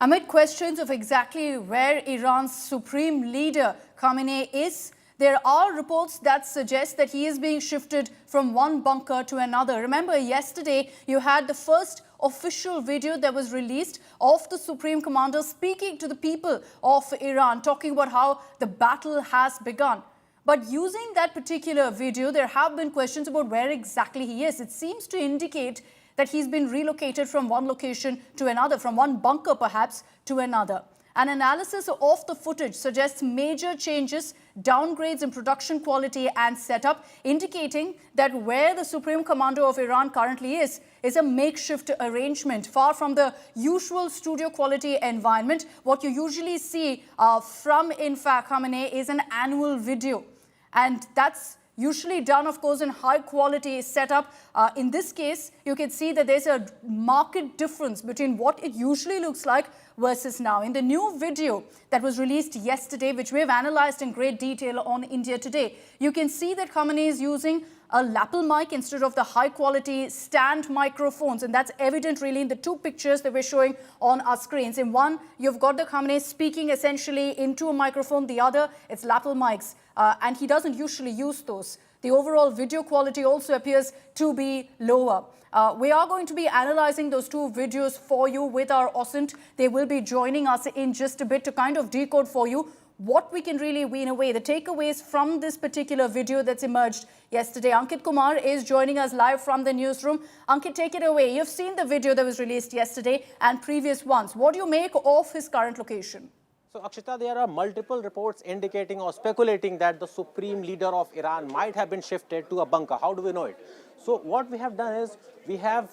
Amid questions of exactly where Iran's supreme leader Khamenei is, there are reports that suggest that he is being shifted from one bunker to another. Remember, yesterday you had the first official video that was released of the Supreme Commander speaking to the people of Iran, talking about how the battle has begun. But using that particular video, there have been questions about where exactly he is. It seems to indicate that he's been relocated from one location to another, from one bunker perhaps to another. An analysis of the footage suggests major changes, downgrades in production quality and setup, indicating that where the Supreme Commander of Iran currently is a makeshift arrangement, far from the usual studio quality environment. What you usually see from, in fact, Khamenei is an annual video. And that's usually done, of course, in high quality setup. In this case, you can see that there's a marked difference between what it usually looks like versus now. In the new video that was released yesterday, which we have analyzed in great detail on India Today, you can see that Khamenei is using a lapel mic instead of the high quality stand microphones. And that's evident really in the two pictures that we're showing on our screens. In one, you've got the Khamenei speaking essentially into a microphone. The other, it's lapel mics. And he doesn't usually use those. The overall video quality also appears to be lower. We are going to be analyzing those two videos for you with our hasnt. They will be joining us in just a bit to kind of decode for you what we can really wean away, the takeaways from this particular video that's emerged yesterday. Ankit Kumar is joining us live from the newsroom. Ankit, take it away. You've seen the video that was released yesterday and previous ones. What do you make of his current location? So, Akshita, there are multiple reports indicating or speculating that the supreme leader of Iran might have been shifted to a bunker. How do we know it? So, what we have done is we have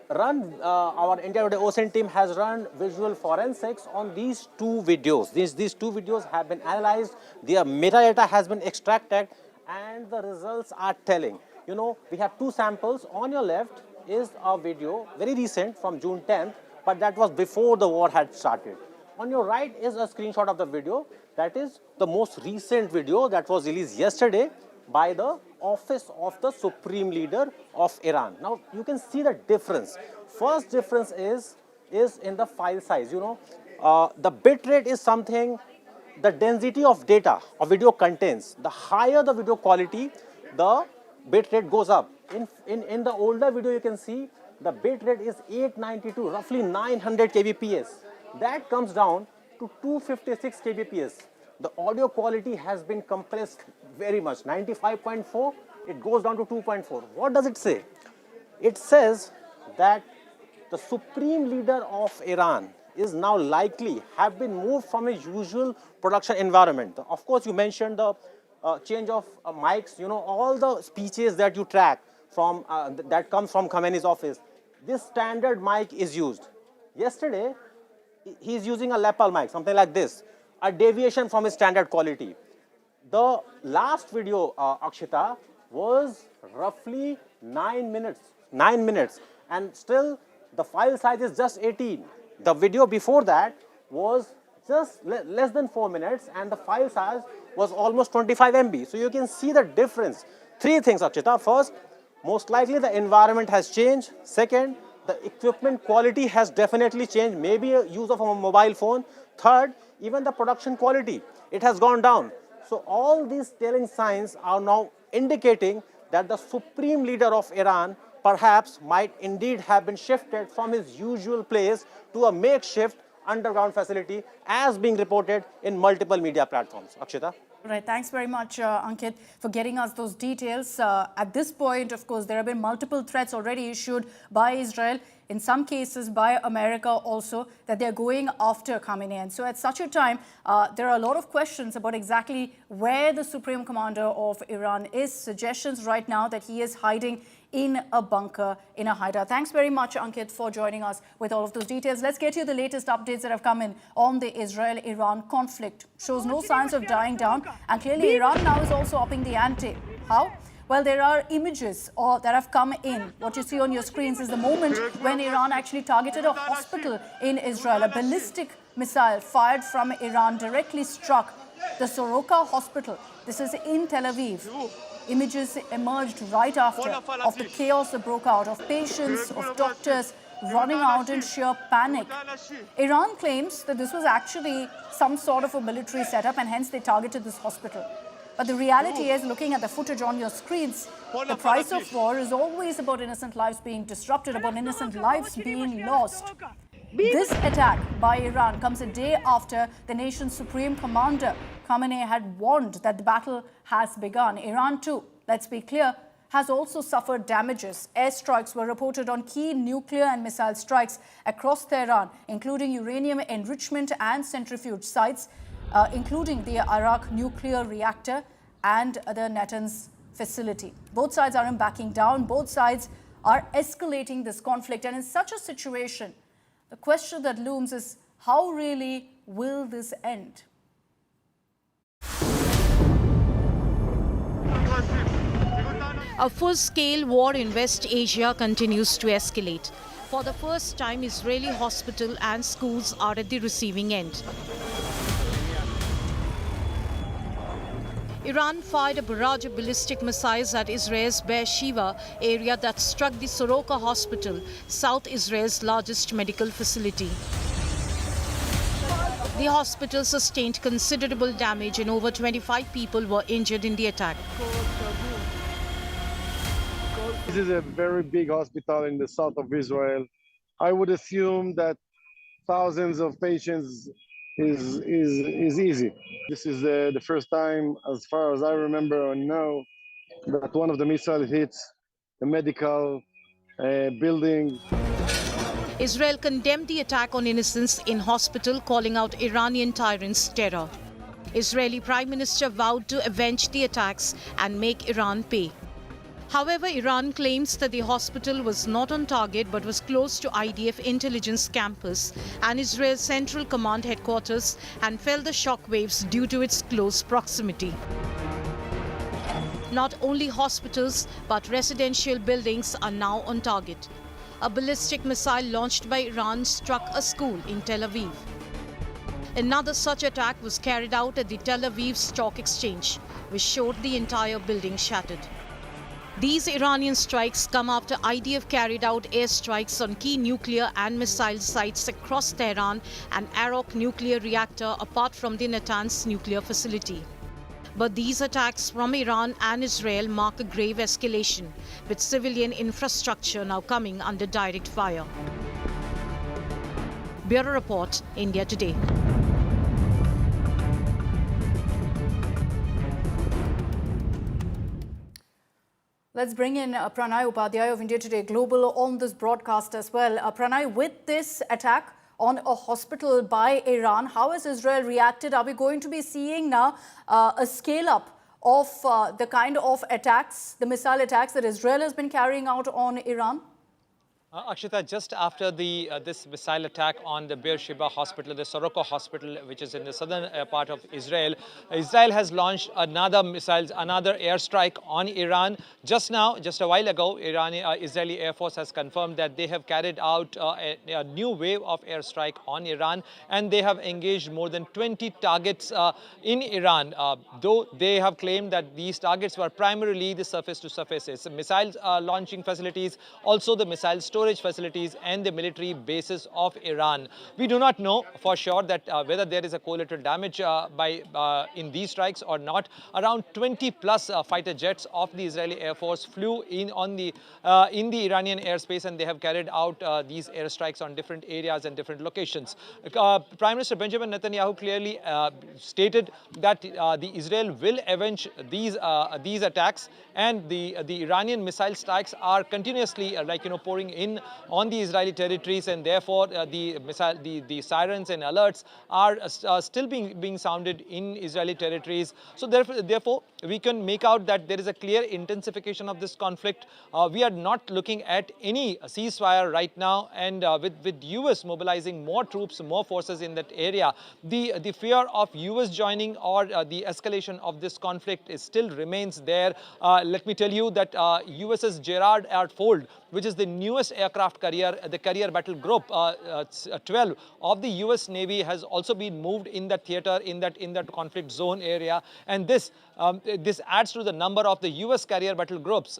run, our India Today hasnt team has run visual forensics on these two videos. These two videos have been analyzed, their metadata has been extracted, and the results are telling. You know, we have two samples. On your left is a video, very recent, from June 10th, but that was before the war had started. On your right is a screenshot of the video. That is the most recent video that was released yesterday by the office of the Supreme Leader of Iran. Now, you can see the difference. First difference is in the file size. You know, the bit rate is something, the density of data or video contains. The higher the video quality, the bit rate goes up. In the older video, you can see the bit rate is 892, roughly 900 kbps. That comes down to 256 kbps. The audio quality has been compressed very much, 95.4, it goes down to 2.4. What does it say? It says that the supreme leader of Iran is now likely have been moved from a usual production environment. Of course, you mentioned the change of mics, you know, all the speeches that you track from that comes from Khamenei's office. This standard mic is used. Yesterday, he's using a lapel mic, something like this, a deviation from his standard quality. The last video, Akshita, was roughly 9 minutes, and still the file size is just 18. The video before that was just less than 4 minutes, and the file size was almost 25 MB. So you can see the difference. Three things, Akshita. First, most likely the environment has changed. Second, the equipment quality has definitely changed, maybe a use of a mobile phone. Third, even the production quality, it has gone down. So all these telling signs are now indicating that the supreme leader of Iran perhaps might indeed have been shifted from his usual place to a makeshift underground facility, as being reported in multiple media platforms. Akshita? Right. Thanks very much, Ankit, for getting us those details. At this point, of course, there have been multiple threats already issued by Israel, in some cases by America also, that they're going after Khamenei. And so at such a time, there are a lot of questions about exactly where the Supreme Commander of Iran is. Suggestions right now that he is hiding in a bunker, in a hideout. Thanks very much, Ankit, for joining us with all of those details. Let's get you the latest updates that have come in on the Israel-Iran conflict. Shows no signs of dying down, and clearly Iran now is also upping the ante. How? Well, there are images that have come in. What you see on your screens is the moment when Iran actually targeted a hospital in Israel. A ballistic missile fired from Iran directly struck the Soroka hospital. This is in Tel Aviv. Images emerged right after of the chaos that broke out, of patients, of doctors running out in sheer panic. Iran claims that this was actually some sort of a military setup and hence they targeted this hospital. But the reality is, looking at the footage on your screens, the price of war is always about innocent lives being disrupted, about innocent lives being lost. This attack by Iran comes a day after the nation's supreme commander, Khamenei, had warned that the battle has begun. Iran too, let's be clear, has also suffered damages. Airstrikes were reported on key nuclear and missile strikes across Tehran, including uranium enrichment and centrifuge sites, including the Arak nuclear reactor and the Natanz facility. Both sides aren't backing down. Both sides are escalating this conflict. And in such a situation, the question that looms is, how really will this end? A full-scale war in West Asia continues to escalate. For the first time, Israeli hospitals and schools are at the receiving end. Iran fired a barrage of ballistic missiles at Israel's Beersheba area that struck the Soroka hospital, South Israel's largest medical facility. The hospital sustained considerable damage and over 25 people were injured in the attack. This is a very big hospital in the south of Israel. I would assume that thousands of patients is easy. This is the first time, as far as I remember or know, that one of the missiles hits a medical building. Israel condemned the attack on innocents in hospital, calling out Iranian tyrants' terror. Israeli Prime Minister vowed to avenge the attacks and make Iran pay. However, Iran claims that the hospital was not on target but was close to IDF intelligence campus and Israel's Central Command headquarters and felt the shockwaves due to its close proximity. Not only hospitals but residential buildings are now on target. A ballistic missile launched by Iran struck a school in Tel Aviv. Another such attack was carried out at the Tel Aviv Stock Exchange, which showed the entire building shattered. These Iranian strikes come after IDF carried out airstrikes on key nuclear and missile sites across Tehran and Arak nuclear reactor apart from the Natanz nuclear facility. But these attacks from Iran and Israel mark a grave escalation, with civilian infrastructure now coming under direct fire. Bureau Report, India Today. Let's bring in Pranay Upadhyay of India Today Global on this broadcast as well. Pranay, with this attack on a hospital by Iran, how has Israel reacted? Are we going to be seeing now a scale-up of the kind of attacks, the missile attacks that Israel has been carrying out on Iran? Akshita, just after this missile attack on the Beersheba hospital, the Soroka hospital, which is in the southern part of Israel, Israel has launched another airstrike on Iran. Just now, just a while ago, Israeli Air Force has confirmed that they have carried out a new wave of airstrike on Iran, and they have engaged more than 20 targets in Iran, though they have claimed that these targets were primarily the surface-to-surface missile launching facilities, also the missile storage facilities and the military bases of Iran. We do not know for sure that whether there is a collateral damage in these strikes or not. Around 20 plus fighter jets of the Israeli Air Force flew in the Iranian airspace, and they have carried out these airstrikes on different areas and different locations. Prime Minister Benjamin Netanyahu clearly stated that the Israel will avenge these attacks, and the Iranian missile strikes are continuously pouring in on the Israeli territories, and therefore the sirens and alerts are still being sounded in Israeli territories. So therefore we can make out that there is a clear intensification of this conflict. We are not looking at any ceasefire right now, and with US mobilizing more troops, more forces in that area, the fear of US joining or the escalation of this conflict still remains there. Let me tell you that USS Gerald R. Ford, which is the newest aircraft carrier, the carrier battle group 12 of the US Navy has also been moved in that theater, in that conflict zone area. And this adds to the number of the US carrier battle groups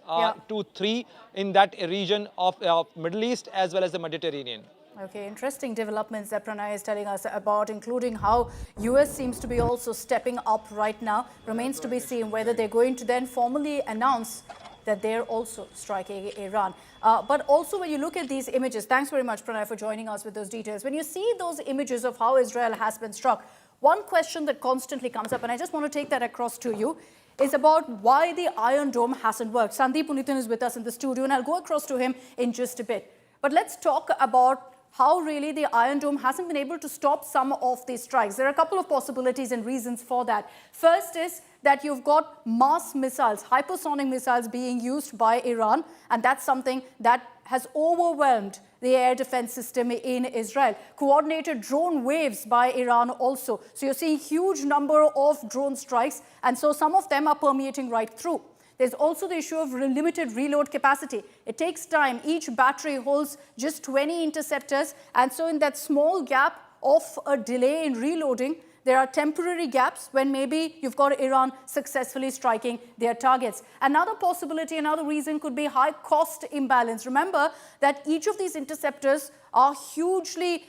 to 3 in that region of Middle East as well as the Mediterranean. Okay, interesting developments that Pranay is telling us about, including how US seems to be also stepping up right now. Remains to be seen whether they're going to then formally announce that they're also striking Iran. But also when you look at these images, thanks very much, Pranay, for joining us with those details. When you see those images of how Israel has been struck, one question that constantly comes up, and I just want to take that across to you, is about why the Iron Dome hasn't worked. Sandeep Punithan is with us in the studio, and I'll go across to him in just a bit. But let's talk about how really the Iron Dome hasn't been able to stop some of these strikes. There are a couple of possibilities and reasons for that. First is that you've got mass missiles, hypersonic missiles being used by Iran, and that's something that has overwhelmed the air defense system in Israel. Coordinated drone waves by Iran also. So you're seeing huge number of drone strikes, and so some of them are permeating right through. There's also the issue of limited reload capacity. It takes time. Each battery holds just 20 interceptors. And so in that small gap of a delay in reloading, there are temporary gaps when maybe you've got Iran successfully striking their targets. Another possibility, another reason could be high cost imbalance. Remember that each of these interceptors are hugely,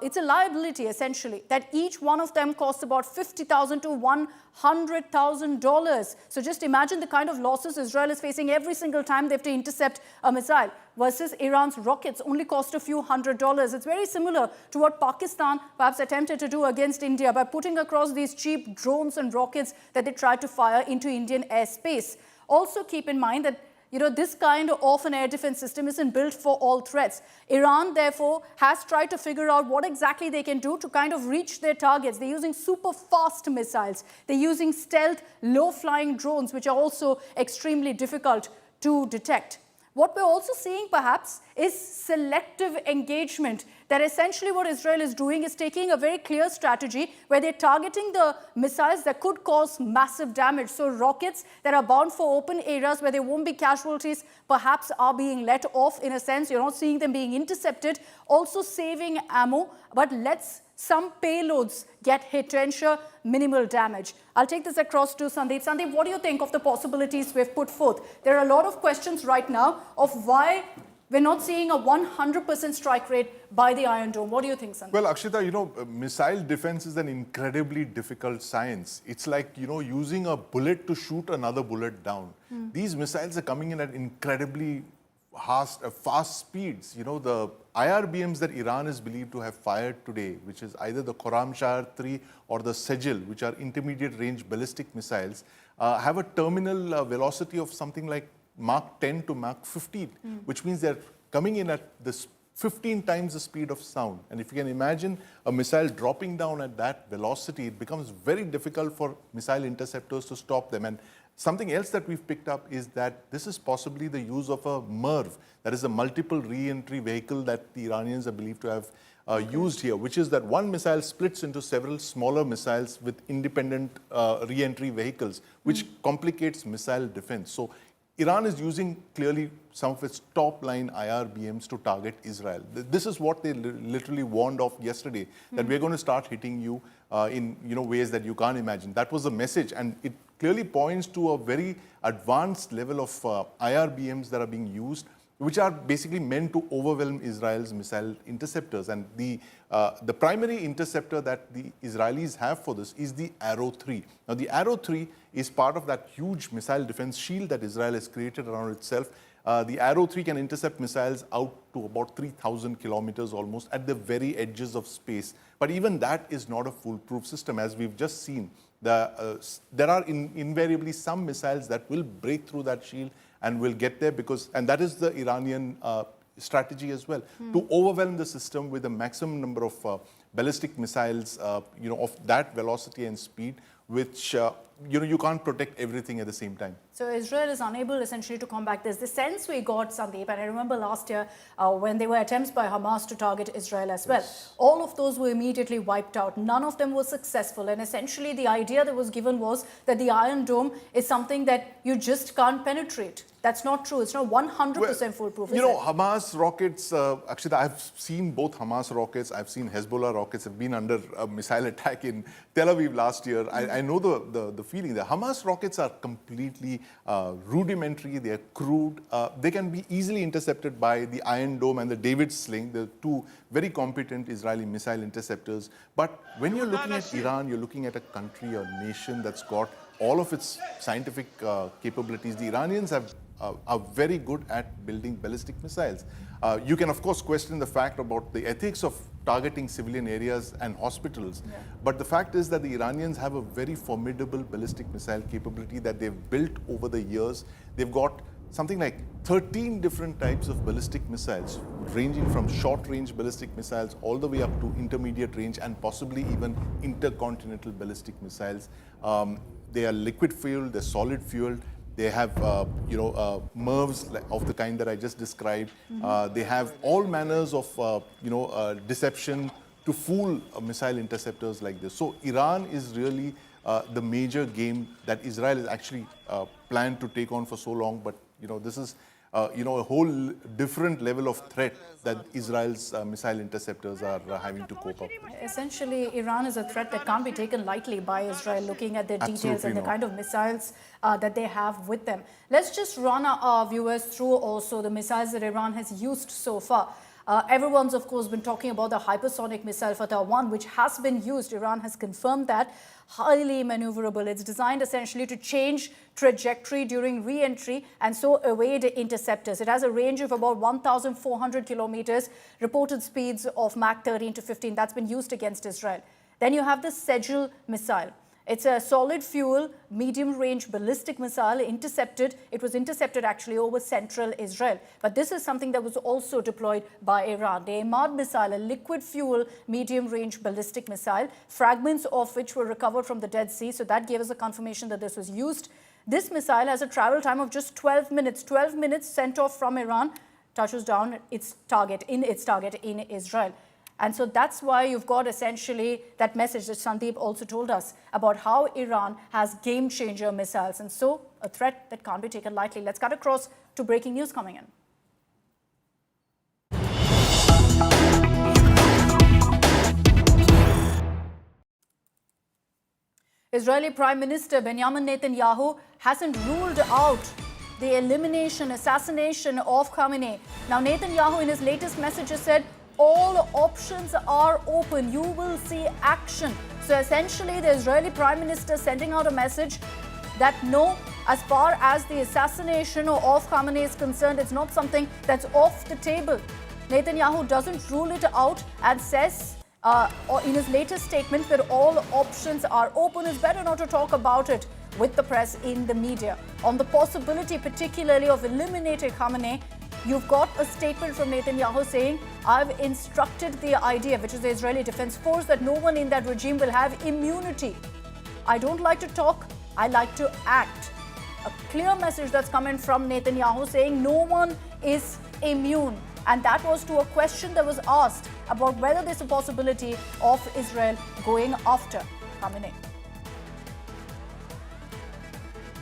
it's a liability essentially, that each one of them costs about $50,000 to $100,000. So just imagine the kind of losses Israel is facing every single time they have to intercept a missile, versus Iran's rockets only cost a few $100s. It's very similar to what Pakistan perhaps attempted to do against India by putting across these cheap drones and rockets that they tried to fire into Indian airspace. Also keep in mind that this kind of an air defense system isn't built for all threats. Iran, therefore, has tried to figure out what exactly they can do to kind of reach their targets. They're using super fast missiles. They're using stealth, low-flying drones, which are also extremely difficult to detect. What we're also seeing, perhaps, is selective engagement. That essentially what Israel is doing is taking a very clear strategy where they're targeting the missiles that could cause massive damage. So rockets that are bound for open areas where there won't be casualties perhaps are being let off in a sense. You're not seeing them being intercepted. Also saving ammo, but lets some payloads get hit to ensure minimal damage. I'll take this across to Sandeep. Sandeep, what do you think of the possibilities we've put forth? There are a lot of questions right now of why we're not seeing a 100% strike rate by the Iron Dome. What do you think, Sandeep? Well, Akshita, missile defense is an incredibly difficult science. It's like, using a bullet to shoot another bullet down. These missiles are coming in at incredibly fast speeds. The IRBMs that Iran is believed to have fired today, which is either the Khorramshahr 3 or the Sejil, which are intermediate range ballistic missiles, have a terminal velocity of something like Mach 10 to Mach 15, which means they're coming in at this 15 times the speed of sound. And if you can imagine a missile dropping down at that velocity, it becomes very difficult for missile interceptors to stop them. And something else that we've picked up is that this is possibly the use of a MIRV, that is a multiple re-entry vehicle that the Iranians are believed to have used here, which is that one missile splits into several smaller missiles with independent re-entry vehicles, which complicates missile defense. So Iran is using clearly some of its top-line IRBMs to target Israel. This is what they literally warned of yesterday, that we're going to start hitting you in ways that you can't imagine. That was the message, and it clearly points to a very advanced level of IRBMs that are being used, which are basically meant to overwhelm Israel's missile interceptors. And the primary interceptor that the Israelis have for this is the Arrow 3. Now, the Arrow 3 is part of that huge missile defense shield that Israel has created around itself. The Arrow 3 can intercept missiles out to about 3,000 kilometers almost at the very edges of space. But even that is not a foolproof system. As we've just seen, there are invariably some missiles that will break through that shield and will get there and that is the Iranian strategy as well, to overwhelm the system with a maximum number of ballistic missiles, of that velocity and speed, which you can't protect everything at the same time. So Israel is unable essentially to combat this. The sense we got, Sandeep, and I remember last year when there were attempts by Hamas to target Israel as well, all of those were immediately wiped out. None of them were successful. And essentially the idea that was given was that the Iron Dome is something that you just can't penetrate. That's not true. It's not 100% foolproof, You know, Hamas rockets, actually, I've seen both Hamas rockets, I've seen Hezbollah rockets have been under a missile attack in Tel Aviv last year. I know the feeling. The Hamas rockets are completely rudimentary, they're crude. They can be easily intercepted by the Iron Dome and the David Sling, the two very competent Israeli missile interceptors. But when you're looking at Iran, you're looking at a country, a nation that's got all of its scientific capabilities. The Iranians are very good at building ballistic missiles. You can, of course, question the fact about the ethics of targeting civilian areas and hospitals. Yeah. But the fact is that the Iranians have a very formidable ballistic missile capability that they've built over the years. They've got something like 13 different types of ballistic missiles, ranging from short-range ballistic missiles all the way up to intermediate range and possibly even intercontinental ballistic missiles. They are liquid fueled, they're solid fueled. They have, MIRVs of the kind that I just described. They have all manners of, deception to fool missile interceptors like this. So Iran is really the major game that Israel has actually planned to take on for so long. But, this is, a whole different level of threat that Israel's missile interceptors are having to cope up with. Essentially, Iran is a threat that can't be taken lightly by Israel, looking at their details and the kind of missiles that they have with them. Let's just run our viewers through also the missiles that Iran has used so far. Everyone's, of course, been talking about the hypersonic missile Fatah 1, which has been used. Iran has confirmed that. Highly maneuverable. It's designed essentially to change trajectory during re-entry and so evade interceptors. It has a range of about 1,400 kilometers, reported speeds of Mach 13 to 15. That's been used against Israel. Then you have the Sejal missile. It's a solid fuel, medium range ballistic missile intercepted. It was intercepted actually over central Israel. But this is something that was also deployed by Iran. The Ahmad missile, a liquid fuel, medium range ballistic missile, fragments of which were recovered from the Dead Sea. So that gave us a confirmation that this was used. This missile has a travel time of just 12 minutes. 12 minutes sent off from Iran, touches down its target in Israel. And so that's why you've got essentially that message that Sandeep also told us about how Iran has game-changer missiles. And so a threat that can't be taken lightly. Let's cut across to breaking news coming in. Israeli Prime Minister Benjamin Netanyahu hasn't ruled out the elimination, assassination of Khamenei. Now, Netanyahu in his latest message has said, all options are open. You will see action. So essentially, the Israeli Prime Minister sending out a message that no, as far as the assassination of Khamenei is concerned, it's not something that's off the table. Netanyahu doesn't rule it out and says in his latest statement that all options are open. It's better not to talk about it with the press in the media. On the possibility particularly of eliminating Khamenei, you've got a statement from Netanyahu saying, I've instructed the IDF, which is the Israeli Defense Force, that no one in that regime will have immunity. I don't like to talk, I like to act. A clear message that's coming from Netanyahu saying no one is immune. And that was to a question that was asked about whether there's a possibility of Israel going after Khamenei.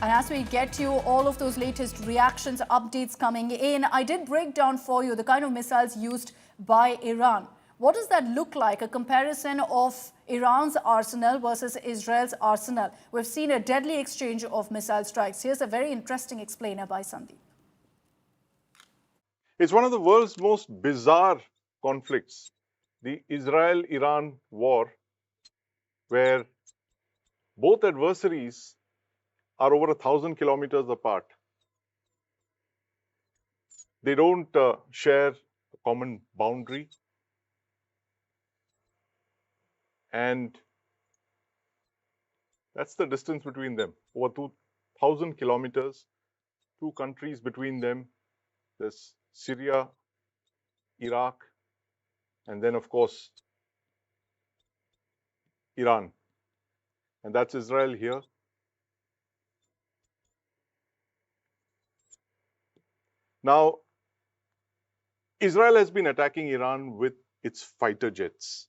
And as we get to you all of those latest reactions, updates coming in, I did break down for you the kind of missiles used by Iran. What does that look like? A comparison of Iran's arsenal versus Israel's arsenal. We've seen a deadly exchange of missile strikes. Here's a very interesting explainer by Sandeep. It's one of the world's most bizarre conflicts, the Israel-Iran war, where both adversaries are over 1,000 kilometers apart. They don't share a common boundary. And that's the distance between them, over 2,000 kilometers, two countries between them. There's Syria, Iraq, and then, of course, Iran. And that's Israel here. Now, Israel has been attacking Iran with its fighter jets.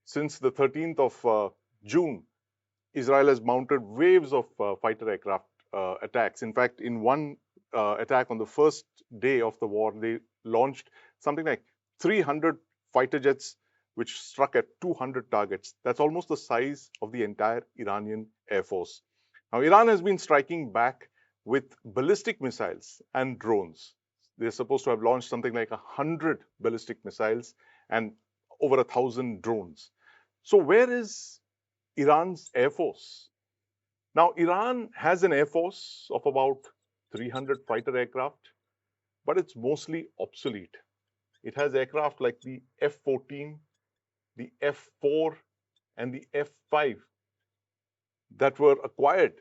Since the 13th of June, Israel has mounted waves of fighter aircraft attacks. In fact, in one attack on the first day of the war, they launched something like 300 fighter jets, which struck at 200 targets. That's almost the size of the entire Iranian Air Force. Now, Iran has been striking back with ballistic missiles and drones. They're supposed to have launched something like 100 ballistic missiles and over 1,000 drones. So where is Iran's Air Force? Now, Iran has an Air Force of about 300 fighter aircraft, but it's mostly obsolete. It has aircraft like the F-14, the F-4, and the F-5 that were acquired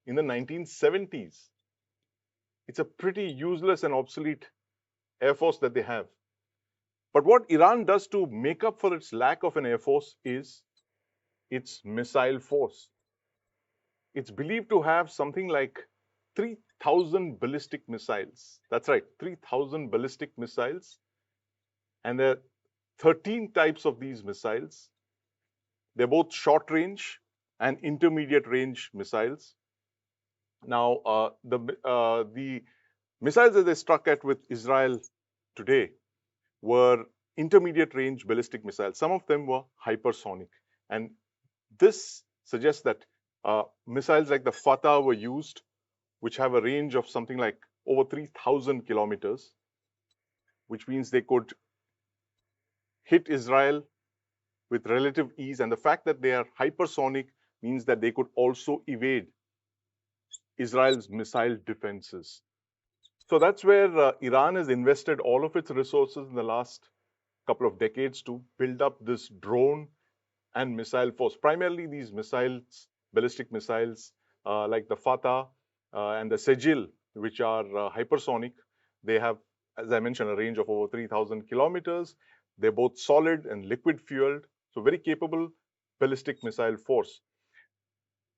in the 1970s. It's a pretty useless and obsolete Air Force that they have. But what Iran does to make up for its lack of an Air Force is its missile force. It's believed to have something like 3,000 ballistic missiles. That's right, 3,000 ballistic missiles. And there are 13 types of these missiles. They're both short range and intermediate range missiles. Now, the missiles that they struck at with Israel today were intermediate range ballistic missiles. Some of them were hypersonic. And this suggests that missiles like the Fatah were used, which have a range of something like over 3,000 kilometers, which means they could hit Israel with relative ease. And the fact that they are hypersonic means that they could also evade Israel's missile defenses. So that's where Iran has invested all of its resources in the last couple of decades to build up this drone and missile force. Primarily these missiles, ballistic missiles like the Fatah and the Sejil, which are hypersonic. They have, as I mentioned, a range of over 3,000 kilometers. They're both solid and liquid fueled, so very capable ballistic missile force.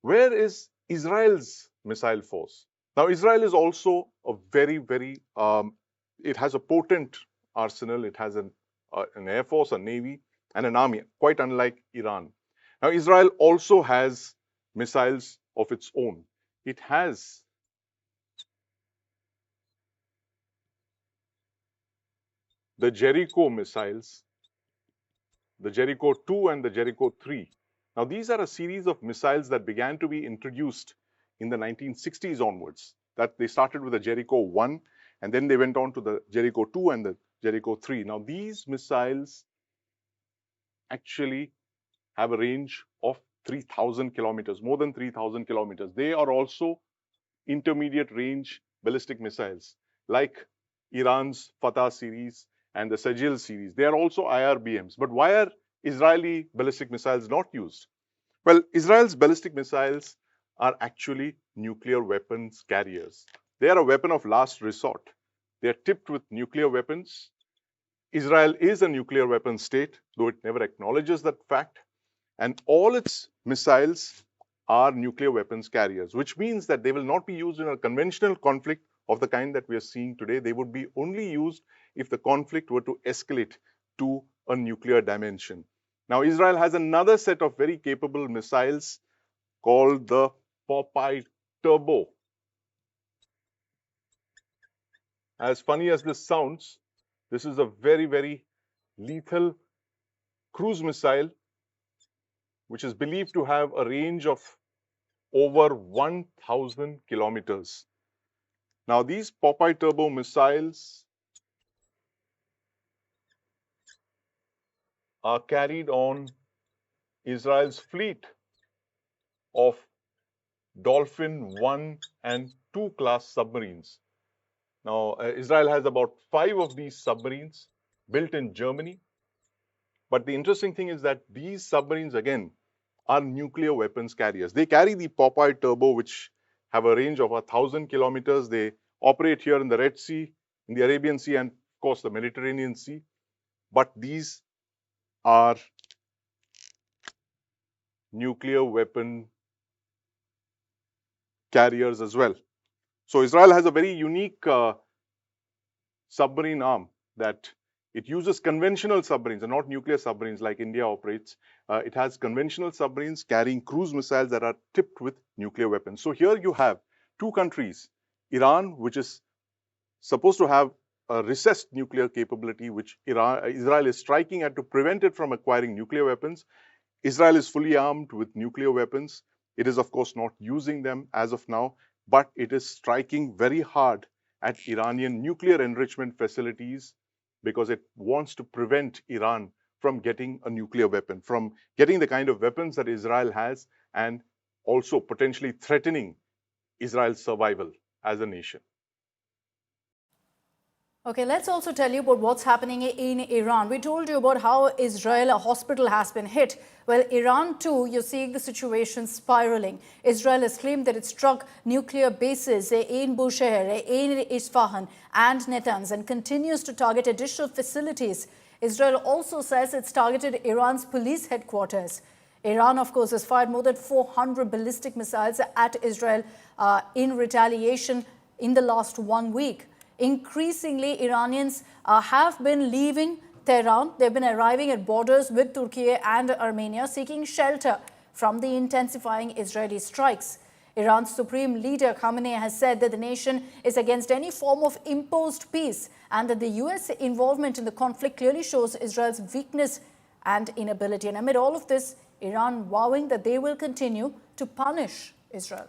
Where is Israel's missile force? Now, Israel is also a it has a potent arsenal. It has an air force, a navy, and an army, quite unlike Iran. Now, Israel also has missiles of its own. It has the Jericho missiles, the Jericho 2 and the Jericho 3. Now, these are a series of missiles that began to be introduced in the 1960s onwards. That they started with the Jericho 1, and then they went on to the Jericho 2 and the Jericho 3. Now, these missiles actually have a range of 3,000 kilometers, more than 3,000 kilometers. They are also intermediate range ballistic missiles like Iran's Fatah series and the Sejil series. They are also IRBMs. But why are Israeli ballistic missiles not used? Well, Israel's ballistic missiles are actually nuclear weapons carriers. They are a weapon of last resort. They are tipped with nuclear weapons. Israel is a nuclear weapon state, though it never acknowledges that fact. And all its missiles are nuclear weapons carriers, which means that they will not be used in a conventional conflict of the kind that we are seeing today. They would be only used if the conflict were to escalate to a nuclear dimension. Now, Israel has another set of very capable missiles called the Popeye Turbo. As funny as this sounds, this is a very, very lethal cruise missile, which is believed to have a range of over 1,000 kilometers. Now, these Popeye Turbo missiles are carried on Israel's fleet of Dolphin 1 and 2 class submarines. Now, Israel has about 5 of these submarines built in Germany. But the interesting thing is that these submarines, again, are nuclear weapons carriers. They carry the Popeye Turbo, which have a range of 1,000 kilometers. They operate here in the Red Sea, in the Arabian Sea, and of course the Mediterranean Sea. But these are nuclear weapon carriers as well. So Israel has a very unique submarine arm that it uses conventional submarines and not nuclear submarines like India operates. It has conventional submarines carrying cruise missiles that are tipped with nuclear weapons. So here you have two countries, Iran, which is supposed to have a recessed nuclear capability, which Israel is striking at to prevent it from acquiring nuclear weapons. Israel is fully armed with nuclear weapons. It is, of course, not using them as of now, but it is striking very hard at Iranian nuclear enrichment facilities because it wants to prevent Iran from getting a nuclear weapon, from getting the kind of weapons that Israel has, and also potentially threatening Israel's survival as a nation. Okay, let's also tell you about what's happening in Iran. We told you about how Israel, a hospital, has been hit. Well, Iran too, you're seeing the situation spiraling. Israel has claimed that it struck nuclear bases in Bushehr, in Isfahan and Natanz and continues to target additional facilities. Israel also says it's targeted Iran's police headquarters. Iran, of course, has fired more than 400 ballistic missiles at Israel in retaliation in the last 1 week. Increasingly, Iranians have been leaving Tehran. They've been arriving at borders with Turkey and Armenia, seeking shelter from the intensifying Israeli strikes. Iran's supreme leader Khamenei has said that the nation is against any form of imposed peace and that the US involvement in the conflict clearly shows Israel's weakness and inability. And amid all of this, Iran vowing that they will continue to punish Israel.